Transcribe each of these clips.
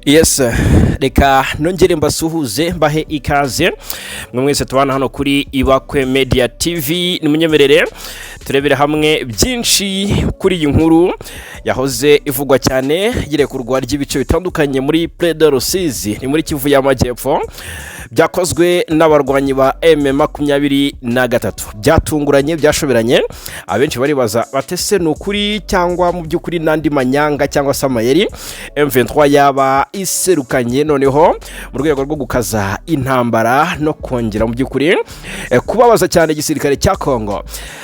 Yes, reka nongere mbasuhuze mbahe ikaze mwe mwese tubana hano kuri Ibakwe Media TV. Nimunyemerere turebere hamwe byinshi kuri iyi nkuru yahoze ivugwa cyane gire kurwa ry'ibice bitandukanye muri Pledo Rusizi ni muri Kivu y'Amajyepfo, byakozwe n'abarwanyi ba M23 byatunguranye byashoberanye. Abenshi baribaza batese n'ukuri cyangwa mu by'ukuri nandi manyanga cyangwa samayeri M23 yaba iserukanye noneho mu rwego rwo gukaza intambara no kongera mu by'ukuri kubabaza cyane igisirikare cya Kongo.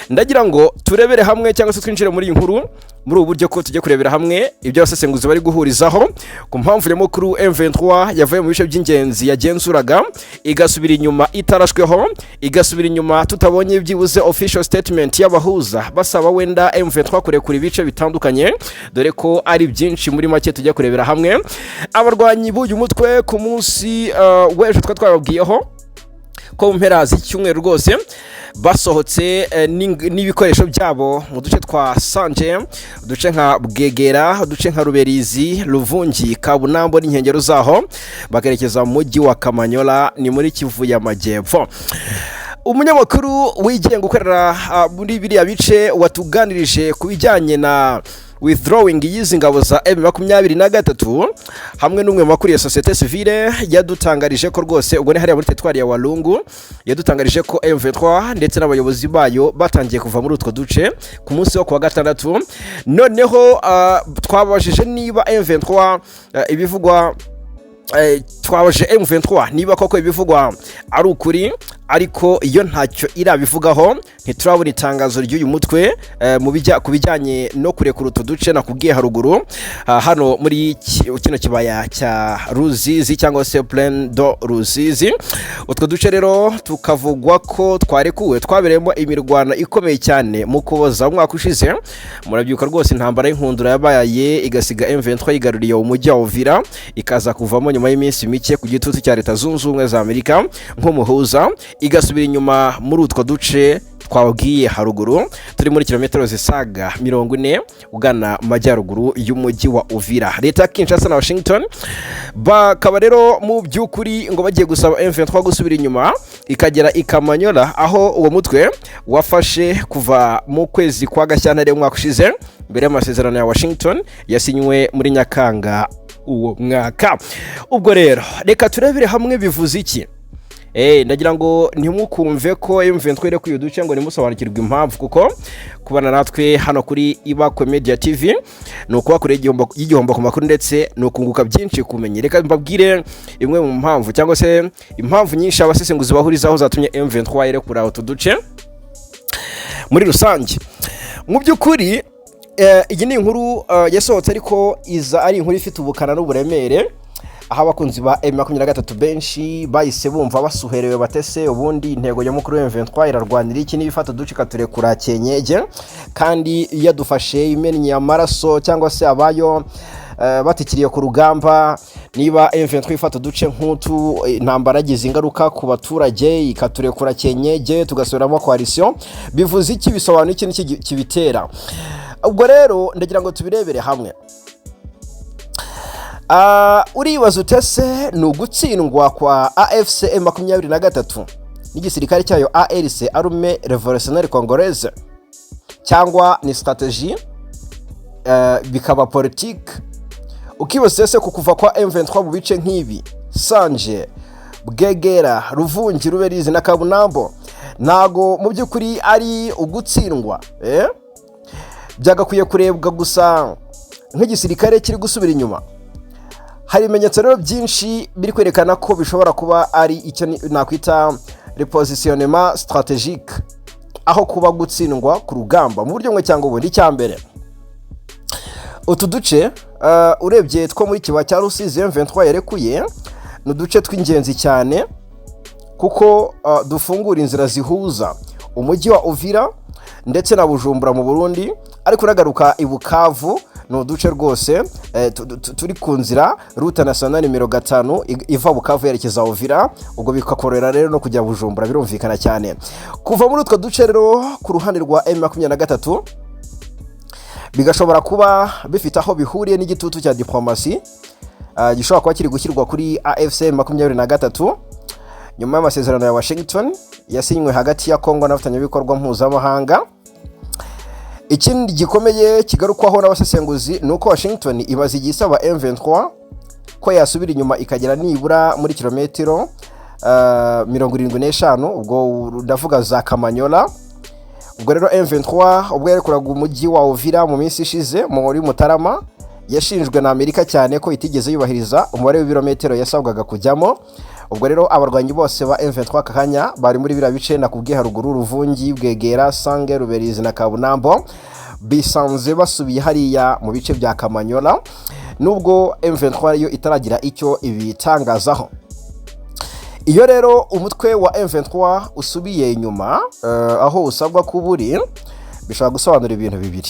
Ndagira ngo turebere hamwe cyangwa se twinjire muri iyi nkuru muri uburyo ko tujye kurebera hamwe ibyo abasesenguzi bari guhurizaho ku mpamvu y'amakuru M23 yavuye mu bice by'ingenzi yagenzuraga igasubira inyuma itarashweho, igasubira inyuma tutabonye byibuze official statement y'abahuza basaba wenda M23 kurekura ibice bitandukanye, dore ko ari byinshi muri make tujya kurebera hamwe. Abarwanyi b'uyu mutwe ku munsi w'ejo twababwiyeho ko mpera z'icyumweru rwose basohotse n'ibikoresho byabo mu duce twa Sanje, uduce nka Bwegera, uduce nka Ruberizi, Ruvungi, Kabunambo n'inkengero zaho bakerekeza mu mujyi wa Kamanyola ni muri Kivu y'Amajyepfo. Umunyamakuru wigenga ukorera muri biriya bice watuganirije kubijyanye na withdrawing y'izi ngabo za M23 hamwe n'umwe mu makuru ya societe civile yadutangarije ko rwose ubwo ne hariya muri teritwari ya Walungu yadutangarije ko M23 ndetse n'abayobozi bayo batangiye kuva muri utwo duce ku munsi wo kuwa gatandatu. Noneho twabajije niba M23 ibivugwa twabaje M23 niba koko ibivugwa ari ukuri, ariko iyo ntacyo irabivugaho. Ntiturabona itangazo ry'uyu mutwe ku bijyanye no kurekura utu duce nakubwiye haruguru hano muri kino kibaya cya Ruzizi cyangwa se Plaine do Ruzizi. Utwo duce rero tukavugwa ko twarekuwe twabereyemo imirwano ikomeye cyane mu kuboza umwaka ushize. Murabyuka rwose intambara y'inkundura yabaye igasiga M23 yigaruriye umujyi wa Uvira, ikaza kuvamo nyuma y'iminsi mike ku gitutu cya Leta Zunze Ubumwe za Amerika nk'umuhuza, igasubira inyuma muri utwo duce twabwiye haruguru turi muri kilometero zisaga 40 ugana majyaruguru y'umujyi wa Uvira. Leta Kinshasa na Washington bakaba rero mu by'ukuri ngo bagiye gusaba M23 gusubira inyuma ikagera ikamanyola, aho uwo mutwe wafashe kuva mu kwezi kwa Gashyantare umwaka ushize mbere y'amasezerano ya Washington yasinywe muri Nyakanga uwo mwaka. Ubwo rero reka turebere hamwe bivuze iki. Ndagira ngo ntimukumve ko M23 ire kuyuduce ngo nimusobanukirwe impamvu, kuko kubana natwe hano kuri Ibakwe Media TV nuko bakore igihombo ku makuru ndetse no kunguka byinshi kumenye. Reka mbabwire imwe mu mpamvu cyangwa se impamvu nyinshi abasesenguzi bahurizaho zatumye M23 ire kura utuduce muri rusange. Mu by'ukuri iyi ni inkuru yasohotse ariko iza ari inkuru ifite ubukana n'uburemere, aho abakunzi ba M23 benshi bahise bumva basuherewe batese ubundi intego ya mukuru M23 irarwanira iki n'ibifata ducika turekura Kenyege kandi yadufashe imennye amaraso cyangwa se abayo batikiriye ku rugamba. Niba M23 ifata duce nk'utu intambara yagize ingaruka ku baturage ikaturekura Kenyege tugasubiramo coalition, bivuze iki? Bisobanura iki n'iki kibitera? Ubwo rero ndagira ngo tubirebere hamwe. Uribaza utese ni ugutsindwa kwa AFC M23 n'igisirikare cyayo ARC Armée Révolutionnaire Congolaise, cyangwa ni strategie bikaba politique? Ukibaza ese kukuva kwa M23 mu bice nk'ibi Sanje, Bwegera, Ruvungi, Ruberizi na Kabunambo nago mu by'ukuri ari ugutsindwa? Byagakwiye kurebwa gusa nk'igisirikare kiri gusubira inyuma? Hari ibimenyetso rero byinshi biri kwerekana ko bishobora kuba ari icyo nakwita repositionnement stratégique, aho kuba gutsindwa ku rugamba mu buryo bumwe cyangwa ubundi. Cyambere, utu duce urebye two muri kiba cya Rusizi M23 yarekuye no duce tw'ingenzi cyane, kuko dufungura inzira zihuza umujyi wa Uvira ndetse na Bujumbura mu Burundi, ariko uragaruka i Bukavu no duce rwose turi ku nzira route nationale nimero 5 iva Bukavu yerekeza Uvira, ubwo bikakorera rero no kujya Bujumbura birumvikana cyane. Kuva muri utwo duce rero ku ruhande rwa M23 bigashobora kuba bifite aho bihuriye n'igitutu cya Dipolomasi gishobora kuba kiri gushyirwa kuri AFC M23 nyuma y'amasezerano ya Washington yasinywe hagati ya Kongo n'abafatanyabikorwa mpuzamahanga. Ikindi gikomeye kigarukwaho n'abasesenguzi nuko Washington imaze igisaba M23 ko yasubira inyuma ikagera nibura muri kilometero 75 ubwo ndavuga za Kamanyola. Ubwo rero M23 ubwo yarekuraga umujyi wa Uvira mu minsi ishize muri Mutarama yashinjwe na Amerika cyane ko itigeze yubahiriza umubare w'ibirometero yasabwaga kujyamo. Ubwo rero abarwanyi bose ba M23 kakanya bari muri bira bice nakubwiye haruguru Ruvungi, Bwegera, Sange, Ruberizi na Kabunambo bisanze basubiye hariya mu bice bya Kamanyola nubwo M23 yo itaragira icyo ibitangazaho. Iyo rero umutwe wa M23 usubiye inyuma aho usabwa kuburi bishobora gusobanura ibintu bibiri.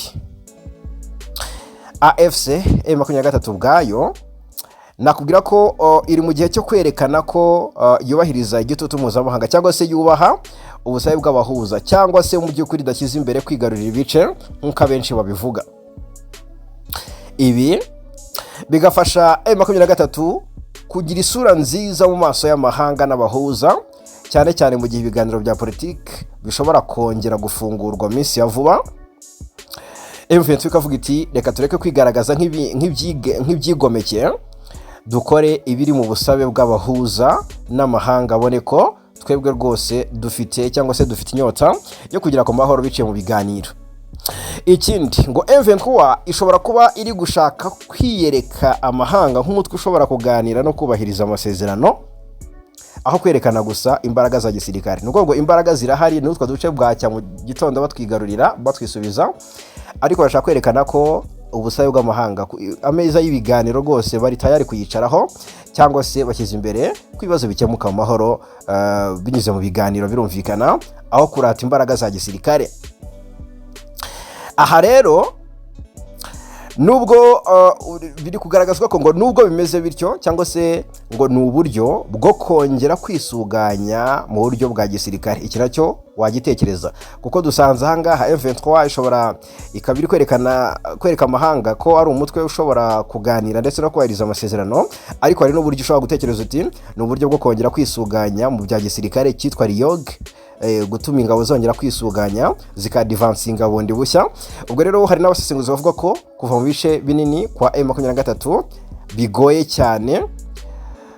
AFC M23 bwayo nakubwira ko iri mu gihe cyo kwerekana ko yubahiriza igitutu mpuzamahanga cyangwa se yubaha ubusabe bw'abahuza cyangwa se mu by'ukuri dashyize imbere kwigarurira ibice nk'uko abenshi babivuga. Ibi bigafasha M23 kugira isura nziza mu maso y'amahanga n'abahuza cyane cyane mu gihe ibiganiro bya politike bishobora kongera gufungurwa minsi ya vuba. M23 ikavuga iti reka tureke kwigaragaza nk'ibyigomeke dukore ibiri mu busabe bw'abahuza n'amahanga abone ko twebwe rwose dufite cyangwa se dufite inyota yo kugira ku mahoro biciye mu biganiro. Ikindi ngo M23 ishobora kuba iri gushaka kwiyereka amahanga nk'umutwe ushobora kuganira no kubahiriza amasezerano aho kwerekana gusa imbaraga za gisirikare. Nuko ngo imbaraga zirahari n'utwo duce bwacya mu gitondo batwigarurira batwisubiza, ariko bashaka kwerekana ko ubusabe bw'amahanga ameza y'ibiganiro rwose bari tayari kuyicaraho cyangwa se bashyize imbere kwibazo bikemuka mu mahoro binyuze mu biganiro birumvikana aho kurata imbaraga za gisirikare. Aha rero nubwo biri kugaragazwa ko ngo nubwo bimeze bityo cyangwa se ngo ni uburyo bwo kongera kwisuganya mu buryo bwa gisirikare, iki nacyo wagitekereza kuko dusanze ahangaha M23 ishobora ikabiri kwereka amahanga ko ari umutwe ushobora kuganira ndetse no kubahiriza amasezerano, ariko hari n'uburyo ushobora gutekereza uti ni uburyo bwo kongera kwisuganya mu bya gisirikare cyitwa RIOG, gutuma ingabo zongera kwisuganya zikadivansinga bundi bushya. Ubwo rero hari n'abasesenguzi bavuga ko kuva mu bice binini kwa M23 bigoye cyane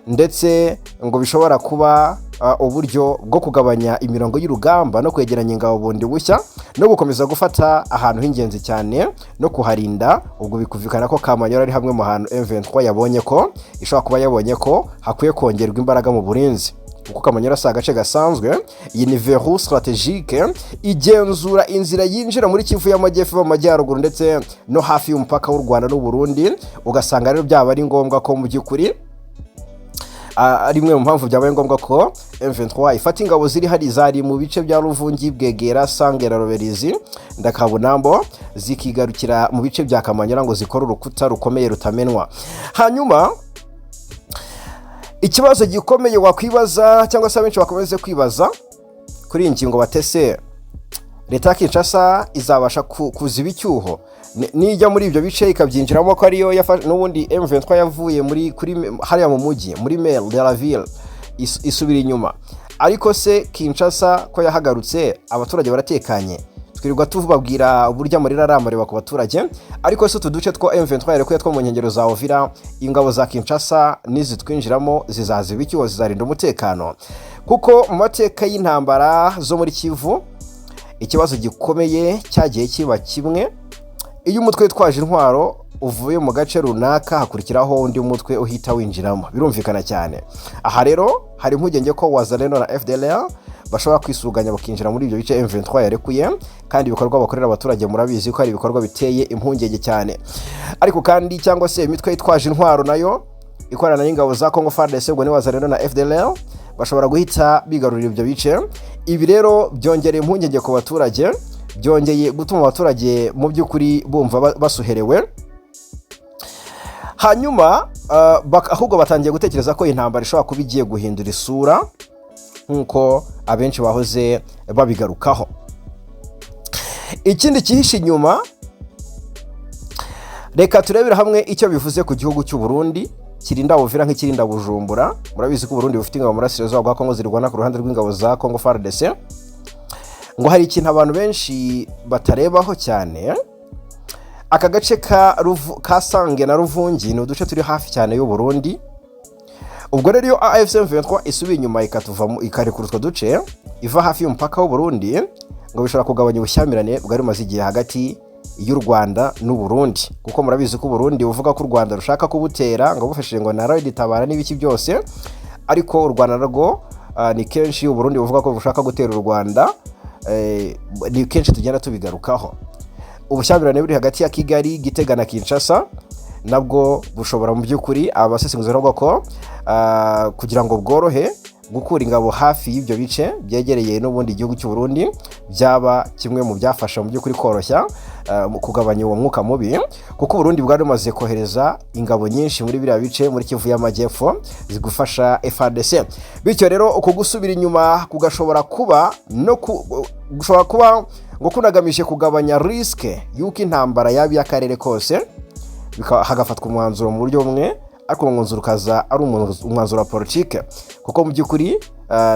ndetse ngo bishobora kuba uburyo bwo kugabanya imirongo y'urugamba no kwegeranya ingabo bundi bushya no gukomeza gufata ahantu h'ingenzi cyane no kuharinda. Ubwo bikuvikana ko Kamanyola ari hamwe mu hantu M23 yabonye ko ishobora kuba yabonye ko hakwiye kongerwa imbaraga mu burinzi kuko Kamanyola si agace gasanzwe. Iyi ni verrou stratégique igenzura inzira yinjira muri Kivu y'Amajyepfo y'Amajyaruguru ndetse no hafi y'umupaka w'u Rwanda n'u Burundi. Ugasanga rero byaba ari ngombwa ko mu by'ukuri ari imwe mu mpamvu byabaye ngombwa ko M23 ifata ingabo ziri hari zari mu bice bya Ruvungi, Bwegera, Sangera, Ruberizi ndakabunambo zikigarukira mu bice bya Kamanyola ngo zikora urukuta rukomeye rutamenwa. Hanyuma ikibazo gikomeye wakwibaza cyangwa se abenshi bakomeze kwibaza kuri ingingo batese leta ya Kinshasa izabasha kuziba icyuho nijya muri ibyo bice ikabyinjiramo ko ariyo yafashe n'ubundi M23 yavuye muri hariya mu mujyi muri maire de la ville isubira inyuma, ariko se Kinshasa ko yahagarutse abaturage baratekanye. Twirirwa tubabwira uburyo amarira aramareba ku baturage, ariko se utuduce two M23 yarekuye two mu nkengero za Uvira ingabo za Kinshasa nizitwinjiramo zizaziba icyuho zizarinda umutekano. Kuko mu mateka y'intambara zo muri Kivu ikibazo gikomeye cyagiye kiba kimwe, iyo umutwe witwaje intwaro uvuye mu gace runaka hakurikiraho undi mutwe uhita winjiramo, birumvikana cyane. Aha rero hari impungenge ko Wazalendo na FDLR bashobora kwisuganya bakinjira muri ibyo bice M23 yarekuye, kandi ibikorwa bakorera abaturage murabizi ko ari ibikorwa biteye impungenge cyane. Ariko kandi cyangwa se imitwe yitwaje intwaro nayo ikorana n'ingabo za Congo Fardc ubwo ni Wazalendo na FDLR bashobora guhita bigarurira ibyo bice. Ibi rero byongereye impungenge ku baturage, byongeye gutuma abaturage mu by'ukuri bumva basuherewe. Hanyuma ahubwo batangiye gutekereza ko intambara ishobora kuba igiye guhindura isura nkuko abenshi bahoze babigarukaho. Ikindi kihishe inyuma, reka turebera hamwe icyo bivuze ku gihugu cy'u Burundi kirinda Uvira nk'ikirinda Bujumbura. Murabizi ko Burundi bufite ingabo murasirazuba bwa Kongo zirwana ku ruhande rw'ingabo za Kongo Fardc. Ngo hari ikintu abantu benshi batarebaho cyane, aka gace ka Sange na Ruvungi ni uduce turi hafi cyane y'u Burundi. Ubwo rero iyo AFC M23 isubiye inyuma ikarekura utwo duce iva hafi y'umupaka w'u Burundi, ngo bishobora kugabanya ubushyamirane bwari maze igihe hagati y'u Rwanda n'u Burundi, kuko murabizi ko Burundi uvuga ko u Rwanda rushaka kubutera ngo bufashije ngo narawe ditabara n'ibiki byose, ariko u Rwanda rwo ni kenshi u Burundi uvuga ko bushaka gutera u Rwanda, ni kenshi tugenda tubigarukaho. Ubushyamirane buri hagati ya Kigali, Gitega na Kinshasa nabwo bushobora mu by'ukuri abasesenguzi bavuga ko kugira ngo bworohe gukura ingabo hafi y'ibyo bice byegereye n'ubundi igihugu cy'u Burundi byaba kimwe mu byafasha mu by'ukuri koroshya kugabanya uwo mwuka mubi, kuko Burundi bwari bumaze kohereza ingabo nyinshi muri biriya bice muri Kivu y'Amajyepfo zigufasha Fardc. Bityo rero uko gusubira inyuma kugashobora kuba ngo kunagamije kugabanya riske y'uko intambara yabi y'akarere kose, hagafatwa umwanzuro mu buryo bumwe, ariko umwanzuro ukaza ari umwanzuro wa politike, kuko mu by'ukuri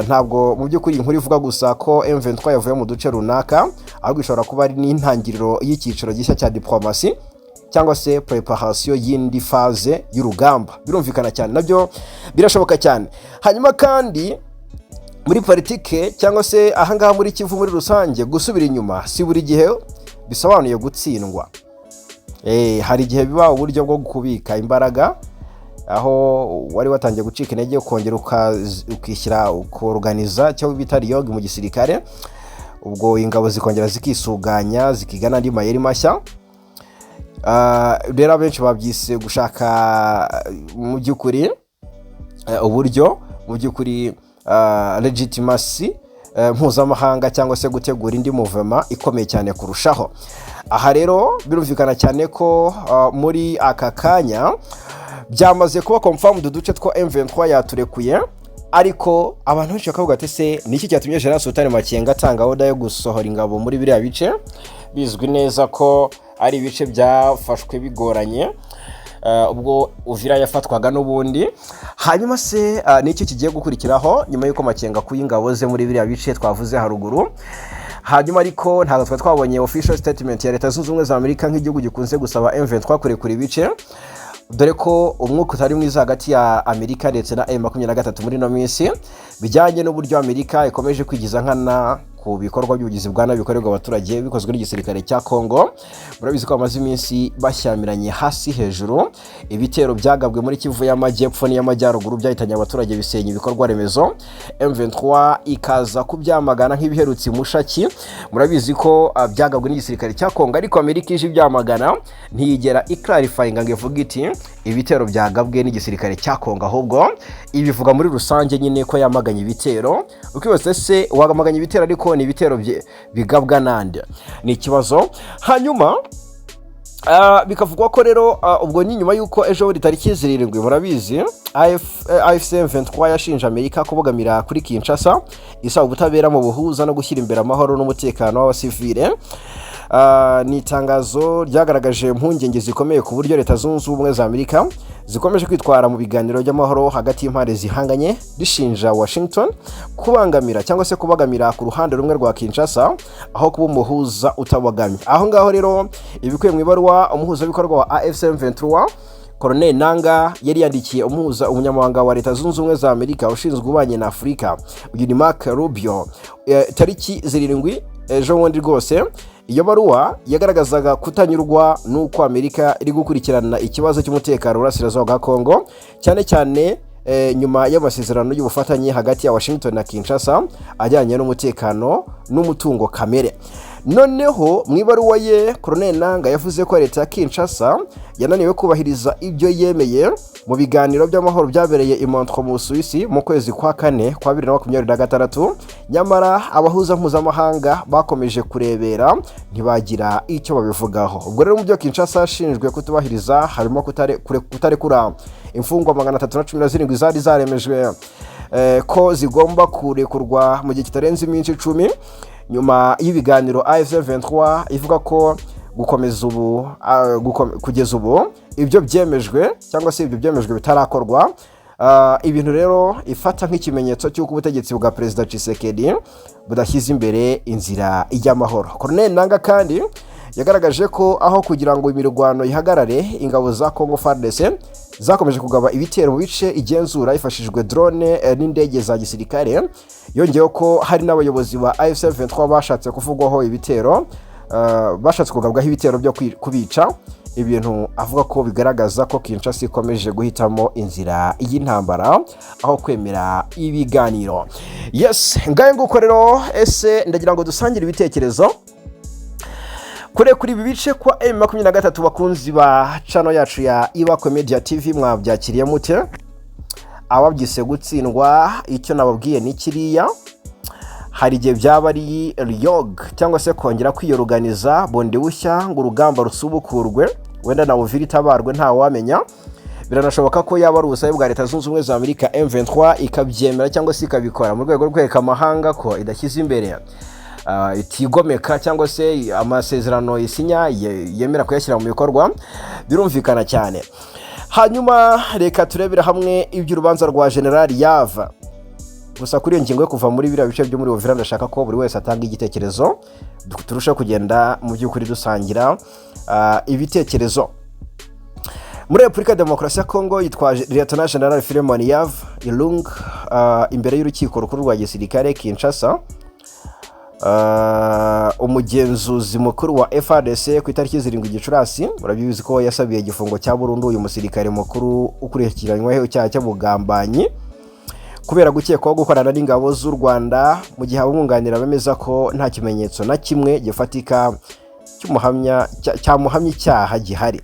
ntabwo mu by'ukuri inkuru ivuga gusa ko M23 yavuye mu duce runaka, ahubwo ishobora kuba ari n'intangiriro y'icyiciro gishya cya Dipolomasi cyangwa se preparation y'indi phase y'urugamba. Birumvikana cyane, nabyo birashoboka cyane. Hanyuma kandi muri Politike cyangwa se ahangaha muri Kivu muri rusange, gusubira inyuma si buri gihe bisobanuye gutsindwa. Hari igihe biba uburyo bwo kubika imbaraga, aho wari watangiye gucika intege ukongera ukishyira ukorganiza cyo bita yoga mu gisirikare, ubwo ingabo zikongera zikisuganya zikigana andi mayeri mashya. Rero benshi babyise gushaka mu by'ukuri uburyo mu by'ukuri legitimacy mpuzamahanga cyangwa se gutegura indi movement ikomeye cyane kurushaho. Aha rero birumvikana cyane ko muri aka kanya byamaze kuba confirmed uduce two M23 yaturekuye, ariko abantu benshi bakavuga ati se niki cyatumye General Sultan Makenga atanga oda yo gusohora ingabo muri biriya bice bizwi neza ko ari ibice byafashwe bigoranye ubwo Uvira yafatwaga n'ubundi. Hanyuma se niki kigiye gukurikiraho nyuma yuko Makenga kuyingabo ze muri biriya bice twavuze haruguru? Hanyuma ariko ntabwo twabonye official statement ya Leta Zunze Ubumwe za Amerika nk'igihugu gikunze gusaba M23 kurekura ibice, dore ko umwuka utari mwiza hagati ya Amerika ndetse na M23 muri no minsi bijyanye n'uburyo Amerika ikomeje kwigiza nkana ku bikorwa by'ubugizi bwa nabi bikorerwa abaturage bikozwe n'igisirikare cya Kongo. Murabizi ko amaze iminsi bashyamiranye hasi hejuru, ibitero byagabwe muri Kivu y'Amajyepfo n'iy'Amajyaruguru byahitanye abaturage bisenya ibikorwa remezo. M23 ikaza kubyamagana nk'ibiherutse Mushaki. Murabizi ko byagabwe n'igisirikare cya Kongo, ariko Amerika ije byamagana ntiyigera iclarifying ngo ivuga iti ibitero byagabwe n'igisirikare cya Kongo, ahubwo ibivuga muri rusange nyine ko yamaganye ibitero. Ukibaza se wagamaganye ibitero ariko ni ibitero bigabwa nande? Ni ikibazo. Hanyuma bikavugwa ko rero ubwo nyuma yuko ejo buri tariki 7 murabizi AFC M23 yashinja Amerika kubogamira kuri Kinshasa isaba ubutabera mu buhuza no gushyira imbere amahoro n'umutekano w'abasivile. Ni itangazo ryagaragaje impungenge zikomeye ku buryo Leta Zunze Ubumwe za Amerika zikomeje kwitwara mu biganiro by'amahoro hagati y'impande zihanganye, rishinja Washington kubangamira cyangwa se kubagamira ku ruhande rumwe rwa Kinshasa aho kuba umuhuza utabagamye. Aho ngaho rero ibikuye mu ibaruwa umuhuzabikorwa wa AFC M23 Colonel Nanga yari yandikiye umunyamabanga wa Leta Zunze Ubumwe za Amerika ushinzwe ubanye na Afrika Marco Rubio tariki 7 ejo bundi rwose. Iyo baruwa yagaragazaga kutanyurwa nuko Amerika iri gukurikirana ikibazo cy'umutekano urasirazuba bwa Kongo, cyane cyane nyuma y'amasezerano y'ubufatanye hagati ya Washington na Kinshasa ajyanye n'umutekano n'umutungo kamere. Noneho mu ibaruwa ye Colonel Nanga yavuze ko Leta ya Kinshasa yananiwe kubahiriza ibyo yemeye mu biganiro by'amahoro byabereye i Montreux mu Suisse mu kwezi kwa 4 kwa 2026. Nyamara abahuza mpuzamahanga bakomeje kurebera ntibagira icyo babivugaho. Ubwo rero mu byo Kinshasa ashinjwe kutubahiriza harimo kutarekura imfungwa 317 zari zaremejwe ko zigomba kurekurwa mu gihe kitarenze iminsi 10 nyuma y'ibiganiro AFC M23 ivuga ko gukomeza ubu kugeza ubu ibyo byemejwe cyangwa se ibyo byemejwe bitarakorwa. Ibintu rero ifata nk'ikimenyetso cy'uko ubutegetsi bwa Perezida Tshisekedi budashyize imbere inzira y'amahoro. Colonel Nanga kandi yagaragaje ko aho kugira ngo imirwano ihagarare, ingabo za Congo Fardc zakomeje kugaba ibitero mu bice igenzura ifashishijwe drone n'indege za gisirikare. Yongeyeho ko hari n'abayobozi ba AFC M23 bashatse kuvugwaho ibitero, bashatse kugabwaho ibitero byo kubica, ibintu avuga ko bigaragaza ko Kinshasa ikomeje guhitamo inzira y'intambara aho kwemera ibiganiro. Yes, ngaye nguko rero ese ndagira ngo dusangire ibitekerezo kuri ibi bice kwa M23 bakunzi ba channel yacu ya Ibakwe Media TV, mwabyakiriye mute? Ababyise gutsindwa, icyo nababwiye ni kiriya, hari igihe byaba ari ryog cyangwa se kongera kwiyoruganiza bonde bushya ngo urugamba rusubukurwe, wenda na Uvira itabarwe nta wamenya. Biranashoboka ko yaba ari ubusabe bwa Leta Zunze Ubumwe za Amerika M23 ikabyemera cyangwa se ikabikora mu rwego rw'eka amahanga ko idashyize imbere itigomeka cyangwa se amasezerano isinya yemera kuyashyira mu bikorwa. Birumvikana cyane. Hanyuma reka turebera hamwe iby'urubanza rwa General Yava. Gusa kuri iyo ngingo yo kuva muri biriya bice byo muri Uvira, ndashaka ko buri wese atanga igitekerezo turusha kugenda mu by'ukuri dusangira ibitekerezo. Muri Repubulika Demokarasi ya Kongo yitwaje Lieutenant General Philemon Yav Ilung imbere y'urukiko rukuru rwa gisirikare Kinshasa. Umugenzuzi mukuru wa Fardc ku itariki 7 Gicurasi murabizi ko yasabiye igifungo cya Burundi uyu musirikare mukuru ukurikiranyweho icyaha cy'ubugambanyi kubera gukekwaho gukorana n'ingabo z'u Rwanda, mu gihe abumwunganira bemeza ko nta kimenyetso na kimwe gifatika cyamuhamya icyaha gihari.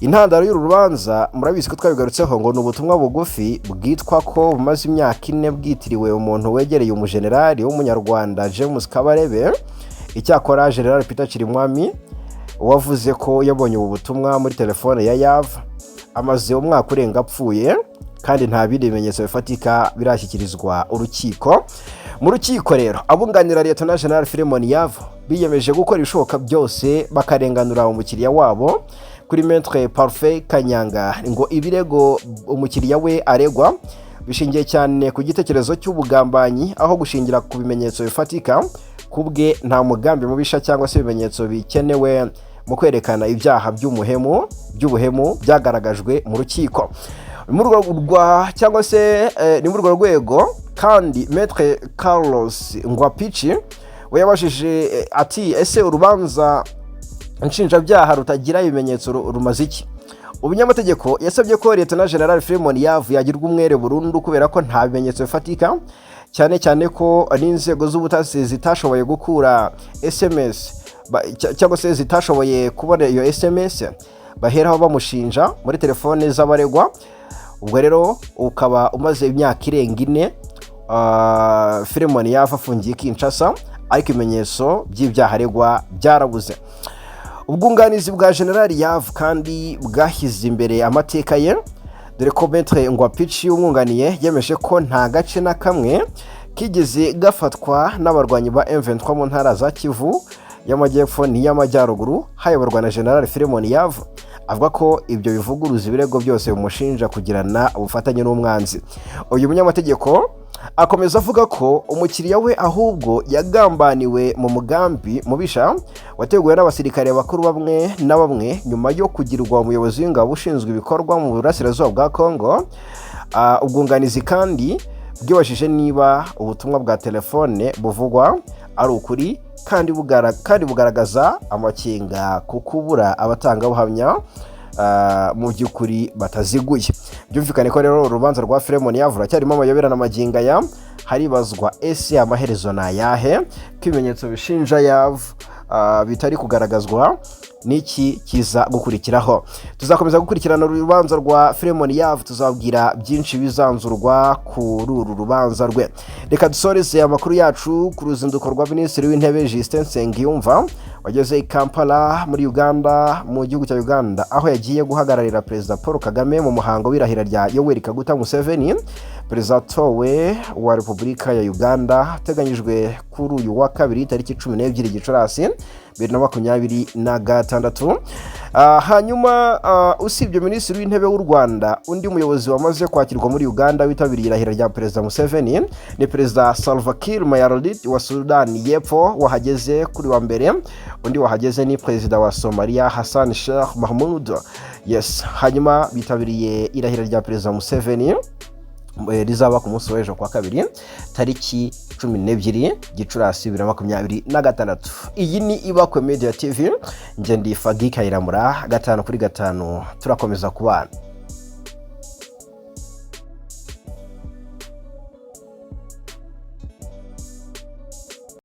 Intandaro y'uru rubanza murabizi ko twabigarutseho ngo n'ubutumwa bugufi bwitwa ko bumaze imyaka 4 bwitiriwe umuntu wegereye umujenerali w'umunyarwanda James Kabarebe. Icyakora General Peter Chirimwami wavuze ko yabonye ubu butumwa muri telefone ya Yav amaze umwaka urenga apfuye kandi nta bindi bimenyetso bifatika birashyikirizwa urukiko. Mu rukiko rero abunganira Lieutenant General Philemon Yav biyemeje gukora ibishoboka byose bakarenganura umukiriya wabo kuri Maître Parfait Kanyanga ngo ibirego umukiriya we aregwa bishingiye cyane ku gitekerezo cy'ubugambanyi aho gushingira ku bimenyetso bifatika. Kubwe nta mugambi mubisha cyangwa se ibimenyetso bikenewe mu kwerekana ibyaha by'ubuhemu byagaragajwe mu rukiko. Muri rwa cyangwa se ni muri rwego kandi Maître Carlos Ngwapichi we yabashije ati ese urubanza inshinjabyaha rutagira ibimenyetso rumaze iki? Umunyamategeko yasabye ko Lieutenant General Philemon Yav yagirwa umwere burundu kubera ko nta bimenyetso bifatika, cyane ko n'inzego z'ubutasi zitashoboye gukura SMS cyangwa se zitashoboye kubona iyo SMS baheraho bamushinja muri telefone z'abaregwa. Ubwo rero ukaba umaze imyaka irenga 4 Philemon Yav afungiye Kinshasa ariko ibimenyetso by'ibyaha aregwa byarabuze. Ubwunganizi bwa General Yav kandi bwashyize imbere amateka ye, dore ko Maître Ngwapichi umwunganiye yemeje ko nta gace na kamwe kigeze gafatwa n'abarwanyi ba M23 mu ntara za Kivu y'amajyepfo n'iy'amajyaruguru hayoborwa na General Philemon Yav. Avuga ko ibyo bivuguruza ibirego byose bimushinja kugirana ubufatanye n'umwanzi. Uyu munyamategeko akomeza avuga ko umukiriya we ahubwo yagambaniwe mu mugambi mubisha wateguwe n'abasirikare bakuru bamwe na bamwe nyuma yo kugirwa umuyobozi w'ingabo ushinzwe ibikorwa mu burasirazuba bwa Kongo. Ubwunganizi kandi bwibashije niba ubutumwa bwa telefone buvugwa ari ukuri kandi bugaragaza amakenga ku kubura abatangabuhamya mu by'ukuri bataziguye. Byumvikane ko rero urubanza rwa Philemon Yav cyarimo amayoberana maginga ya haribazwa ese amaherezo na yahe k'ibimenyetso bishinja Yav bitari kugaragazwa niki kiza gukurikiraho. Tuzakomeza gukurikirana urubanza rwa Philemon Yav, tuzabwira byinshi bizanzurwa kuri uru rubanza rwe. Reka dusoreze amakuru yacu ku ruzinduko rwa Minisitiri w'Intebe Justin Nsengiyumva wageze i Kampala muri Uganda, mu gihugu cya Uganda, aho yagiye guhagararira Perezida Paul Kagame mu muhango w'irahira rya Yoweri Kaguta Museveni, Perezida towe wa Repubulika ya Uganda, teganyijwe kuri uyu wa kabiri tariki 12 Gicurasi 2026. Hanyuma usibye minisitiri w'intebe w'u Rwanda, undi muyobozi wamaze kwakirwa muri Uganda witabiriye irahira rya Perezida Museveni ni Perezida Salva Kiir Mayardit wa Sudan y'Epfo, wahageze kuri wa mbere. Undi wahageze ni Perezida wa Somalia Hassan Sheikh Mahmoud. Yes, hanyuma bitabiriye irahira rya Perezida Museveni rizaba ku munsi w'ejo kwa kabiri tariki 12 Gicurasi 2026. Iyi ni Ibakwe Media TV, nje ndi Fardc Kayiramura, 5 kuri 5 turakomeza kubana.